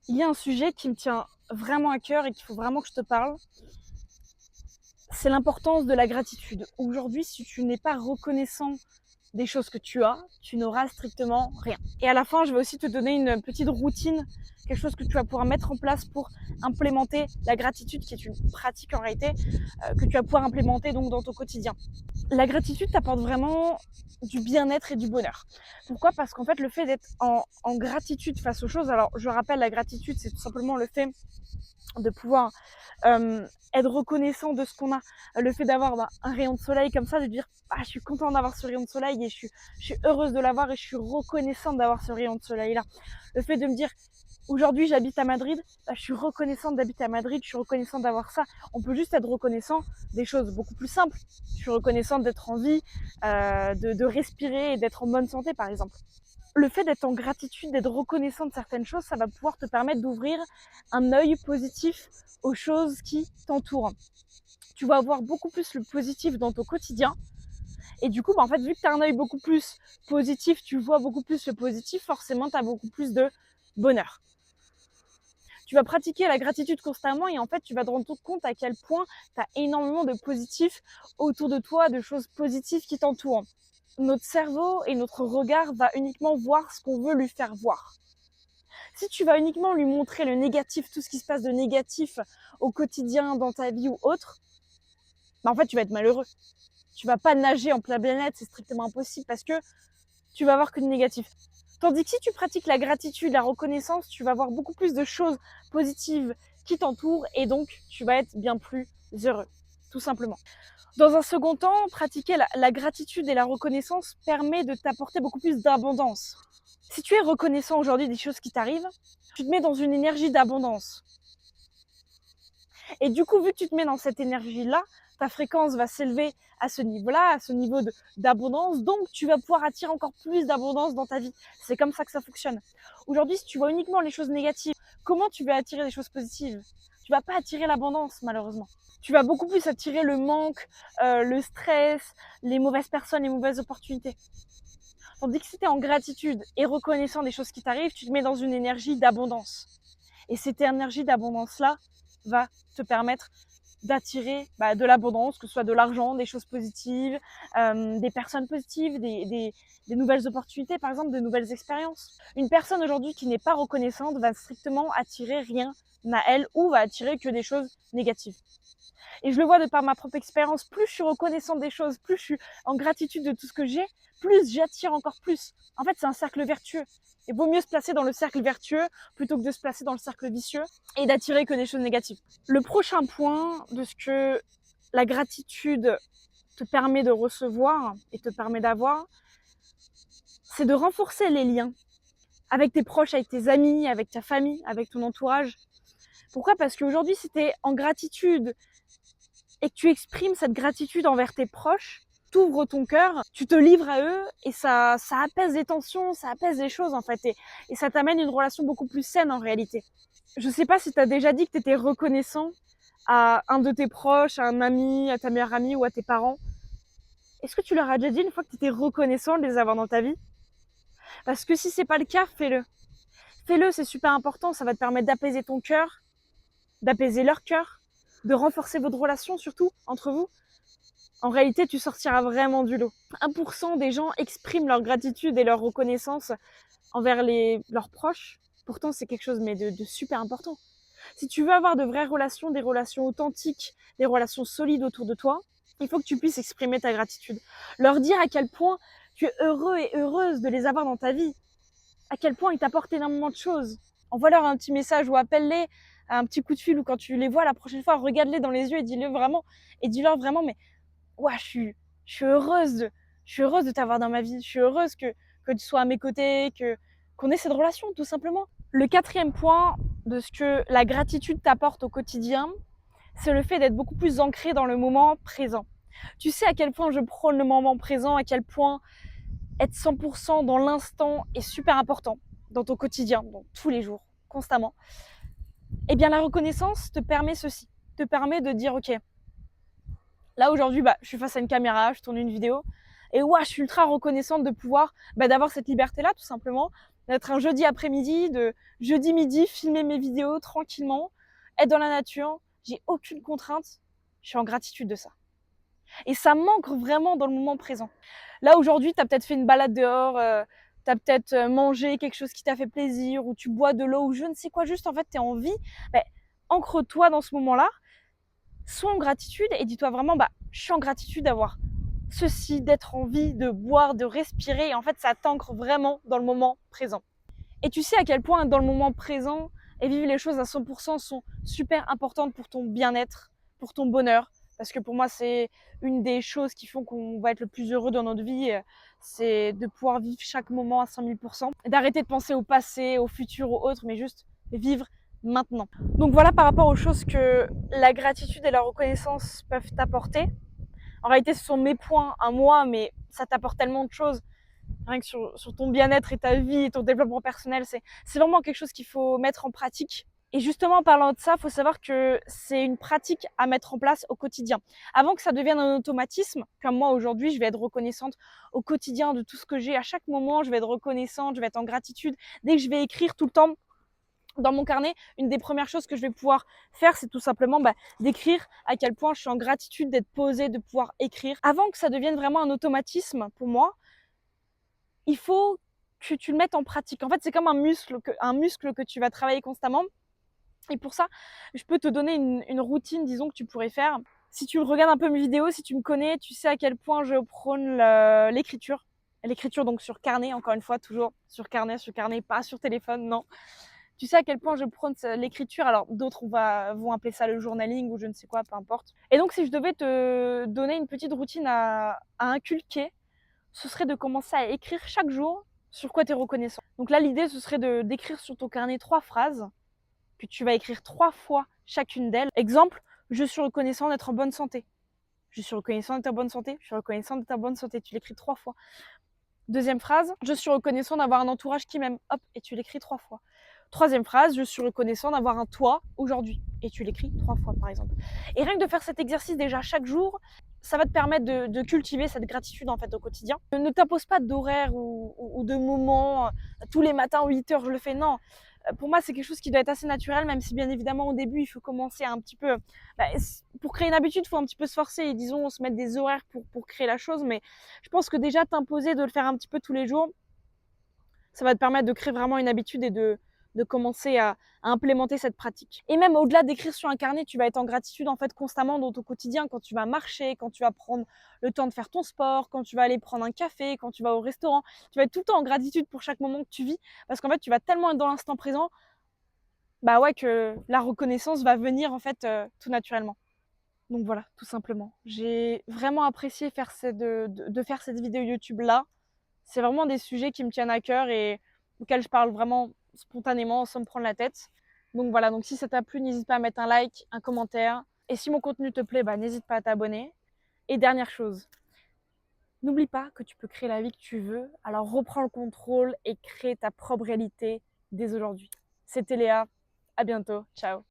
Il y a un sujet qui me tient vraiment à cœur et qu'il faut vraiment que je te parle. C'est l'importance de la gratitude. Aujourd'hui, si tu n'es pas reconnaissant des choses que tu as, tu n'auras strictement rien. Et à la fin, je vais aussi te donner une petite routine, quelque chose que tu vas pouvoir mettre en place pour implémenter la gratitude, qui est une pratique en réalité, que tu vas pouvoir implémenter donc dans ton quotidien. La gratitude t'apporte vraiment du bien-être et du bonheur. Pourquoi ? Parce qu'en fait, le fait d'être en gratitude face aux choses, alors je rappelle, la gratitude, c'est tout simplement le fait de pouvoir être reconnaissant de ce qu'on a, le fait d'avoir un rayon de soleil comme ça, de dire je suis contente d'avoir ce rayon de soleil et je suis heureuse de l'avoir et je suis reconnaissante d'avoir ce rayon de soleil là. Le fait de me dire aujourd'hui j'habite à Madrid, je suis reconnaissante d'habiter à Madrid, je suis reconnaissante d'avoir ça. On peut juste être reconnaissant des choses beaucoup plus simples. Je suis reconnaissante d'être en vie, de respirer et d'être en bonne santé par exemple. Le fait d'être en gratitude, d'être reconnaissant de certaines choses, ça va pouvoir te permettre d'ouvrir un œil positif aux choses qui t'entourent. Tu vas avoir beaucoup plus le positif dans ton quotidien. Et du coup, en fait, vu que tu as un œil beaucoup plus positif, tu vois beaucoup plus le positif, forcément, tu as beaucoup plus de bonheur. Tu vas pratiquer la gratitude constamment et en fait, tu vas te rendre compte à quel point tu as énormément de positifs autour de toi, de choses positives qui t'entourent. Notre cerveau et notre regard va uniquement voir ce qu'on veut lui faire voir. Si tu vas uniquement lui montrer le négatif, tout ce qui se passe de négatif au quotidien, dans ta vie ou autre, en fait, tu vas être malheureux. Tu vas pas nager en plein bien-être, c'est strictement impossible parce que tu vas avoir que du négatif. Tandis que si tu pratiques la gratitude, la reconnaissance, tu vas avoir beaucoup plus de choses positives qui t'entourent et donc tu vas être bien plus heureux, tout simplement. Dans un second temps, pratiquer la gratitude et la reconnaissance permet de t'apporter beaucoup plus d'abondance. Si tu es reconnaissant aujourd'hui des choses qui t'arrivent, tu te mets dans une énergie d'abondance. Et du coup, vu que tu te mets dans cette énergie-là, ta fréquence va s'élever à ce niveau-là, à ce niveau d'abondance, donc tu vas pouvoir attirer encore plus d'abondance dans ta vie. C'est comme ça que ça fonctionne. Aujourd'hui, si tu vois uniquement les choses négatives, comment tu vas attirer des choses positives ? Tu vas pas attirer l'abondance, malheureusement. Tu vas beaucoup plus attirer le manque, le stress, les mauvaises personnes, les mauvaises opportunités. Tandis que si tu es en gratitude et reconnaissant des choses qui t'arrivent, tu te mets dans une énergie d'abondance. Et cette énergie d'abondance-là va te permettre d'attirer de l'abondance, que ce soit de l'argent, des choses positives, des personnes positives, des nouvelles opportunités, par exemple, de nouvelles expériences. Une personne aujourd'hui qui n'est pas reconnaissante va strictement attirer rien à elle ou va attirer que des choses négatives. Et je le vois de par ma propre expérience, plus je suis reconnaissante des choses, plus je suis en gratitude de tout ce que j'ai, plus j'attire encore plus. En fait, c'est un cercle vertueux. Il vaut mieux se placer dans le cercle vertueux plutôt que de se placer dans le cercle vicieux et d'attirer que des choses négatives. Le prochain point de ce que la gratitude te permet de recevoir et te permet d'avoir, c'est de renforcer les liens avec tes proches, avec tes amis, avec ta famille, avec ton entourage. Pourquoi ? Parce qu'aujourd'hui, si tu es en gratitude et que tu exprimes cette gratitude envers tes proches, t'ouvres ton cœur, tu te livres à eux et ça apaise les tensions, ça apaise les choses en fait et ça t'amène une relation beaucoup plus saine en réalité. Je sais pas si tu as déjà dit que tu étais reconnaissant à un de tes proches, à un ami, à ta meilleure amie ou à tes parents. Est-ce que tu leur as déjà dit une fois que tu étais reconnaissant de les avoir dans ta vie ? Parce que si c'est pas le cas, fais-le. Fais-le, c'est super important, ça va te permettre d'apaiser ton cœur, d'apaiser leur cœur, de renforcer votre relation surtout entre vous. En réalité, tu sortiras vraiment du lot. 1% des gens expriment leur gratitude et leur reconnaissance envers leurs proches. Pourtant, c'est quelque chose de super important. Si tu veux avoir de vraies relations, des relations authentiques, des relations solides autour de toi, il faut que tu puisses exprimer ta gratitude. Leur dire à quel point tu es heureux et heureuse de les avoir dans ta vie. À quel point ils t'apportent énormément de choses. Envoie-leur un petit message ou appelle-les, un petit coup de fil ou quand tu les vois la prochaine fois, regarde-les dans les yeux et dis-leur vraiment, mais ouais, je suis heureuse de t'avoir dans ma vie. Je suis heureuse que tu sois à mes côtés, qu'on ait cette relation, tout simplement. Le quatrième point de ce que la gratitude t'apporte au quotidien, c'est le fait d'être beaucoup plus ancré dans le moment présent. Tu sais à quel point je prône le moment présent, à quel point être 100% dans l'instant est super important dans ton quotidien, dans tous les jours, constamment. Eh bien, la reconnaissance te permet ceci, te permet de dire, ok, là aujourd'hui, je suis face à une caméra, je tourne une vidéo, et je suis ultra reconnaissante de pouvoir, d'avoir cette liberté-là, tout simplement, d'être un jeudi après-midi, de jeudi midi, filmer mes vidéos tranquillement, être dans la nature, j'ai aucune contrainte, je suis en gratitude de ça. Et ça manque vraiment dans le moment présent. Là, aujourd'hui, tu as peut-être fait une balade dehors, tu as peut-être mangé quelque chose qui t'a fait plaisir, ou tu bois de l'eau, ou je ne sais quoi, juste en fait, tu es en vie. Ben, ancre-toi dans ce moment-là, sois en gratitude et dis-toi vraiment, je suis en gratitude d'avoir ceci, d'être en vie, de boire, de respirer. Et en fait, ça t'ancre vraiment dans le moment présent. Et tu sais à quel point dans le moment présent et vivre les choses à 100% sont super importantes pour ton bien-être, pour ton bonheur. Parce que pour moi, c'est une des choses qui font qu'on va être le plus heureux dans notre vie. C'est de pouvoir vivre chaque moment à 5000%. D'arrêter de penser au passé, au futur, au autre, mais juste vivre maintenant. Donc voilà par rapport aux choses que la gratitude et la reconnaissance peuvent t'apporter. En réalité, ce sont mes points à moi, mais ça t'apporte tellement de choses. Rien que sur ton bien-être et ta vie et ton développement personnel, c'est vraiment quelque chose qu'il faut mettre en pratique. Et justement, en parlant de ça, il faut savoir que c'est une pratique à mettre en place au quotidien. Avant que ça devienne un automatisme, comme moi aujourd'hui, je vais être reconnaissante au quotidien de tout ce que j'ai. À chaque moment, je vais être reconnaissante, je vais être en gratitude. Dès que je vais écrire tout le temps dans mon carnet, une des premières choses que je vais pouvoir faire, c'est tout simplement d'écrire à quel point je suis en gratitude d'être posée, de pouvoir écrire. Avant que ça devienne vraiment un automatisme pour moi, il faut que tu le mettes en pratique. En fait, c'est comme un muscle que tu vas travailler constamment. Et pour ça, je peux te donner une routine, disons, que tu pourrais faire. Si tu regardes un peu mes vidéos, si tu me connais, tu sais à quel point je prône l'écriture. L'écriture donc sur carnet, encore une fois, toujours sur carnet, pas sur téléphone, non. Tu sais à quel point je prône l'écriture. Alors d'autres vont appeler ça le journaling ou je ne sais quoi, peu importe. Et donc si je devais te donner une petite routine à inculquer, ce serait de commencer à écrire chaque jour sur quoi tu es reconnaissant. Donc là, l'idée, ce serait d'écrire sur ton carnet 3 phrases que tu vas écrire 3 fois chacune d'elles. Exemple, je suis reconnaissant d'être en bonne santé. Je suis reconnaissant d'être en bonne santé. Je suis reconnaissant d'être en bonne santé. Tu l'écris 3 fois. Deuxième phrase, je suis reconnaissant d'avoir un entourage qui m'aime. Hop, et tu l'écris 3 fois. Troisième phrase, je suis reconnaissant d'avoir un toit aujourd'hui. Et tu l'écris 3 fois, par exemple. Et rien que de faire cet exercice déjà chaque jour, ça va te permettre de cultiver cette gratitude en fait au quotidien. Ne t'impose pas d'horaire ou de moments, tous les matins 8 heures je le fais, non. Pour moi c'est quelque chose qui doit être assez naturel, même si bien évidemment au début il faut commencer à un petit peu, pour créer une habitude il faut un petit peu se forcer et disons se mettre des horaires pour créer la chose, mais je pense que déjà t'imposer de le faire un petit peu tous les jours, ça va te permettre de créer vraiment une habitude et de commencer à implémenter cette pratique. Et même au-delà d'écrire sur un carnet, tu vas être en gratitude en fait constamment dans ton quotidien, quand tu vas marcher, quand tu vas prendre le temps de faire ton sport, quand tu vas aller prendre un café, quand tu vas au restaurant. Tu vas être tout le temps en gratitude pour chaque moment que tu vis, parce qu'en fait tu vas tellement être dans l'instant présent, que la reconnaissance va venir en fait tout naturellement. Donc voilà, tout simplement. J'ai vraiment apprécié de faire cette vidéo YouTube là. C'est vraiment des sujets qui me tiennent à cœur et auxquels je parle vraiment spontanément sans me prendre la tête. Donc voilà, donc si ça t'a plu, n'hésite pas à mettre un like, un commentaire. Et si mon contenu te plaît, n'hésite pas à t'abonner. Et dernière chose, n'oublie pas que tu peux créer la vie que tu veux. Alors reprends le contrôle et crée ta propre réalité dès aujourd'hui. C'était Léa, à bientôt, ciao.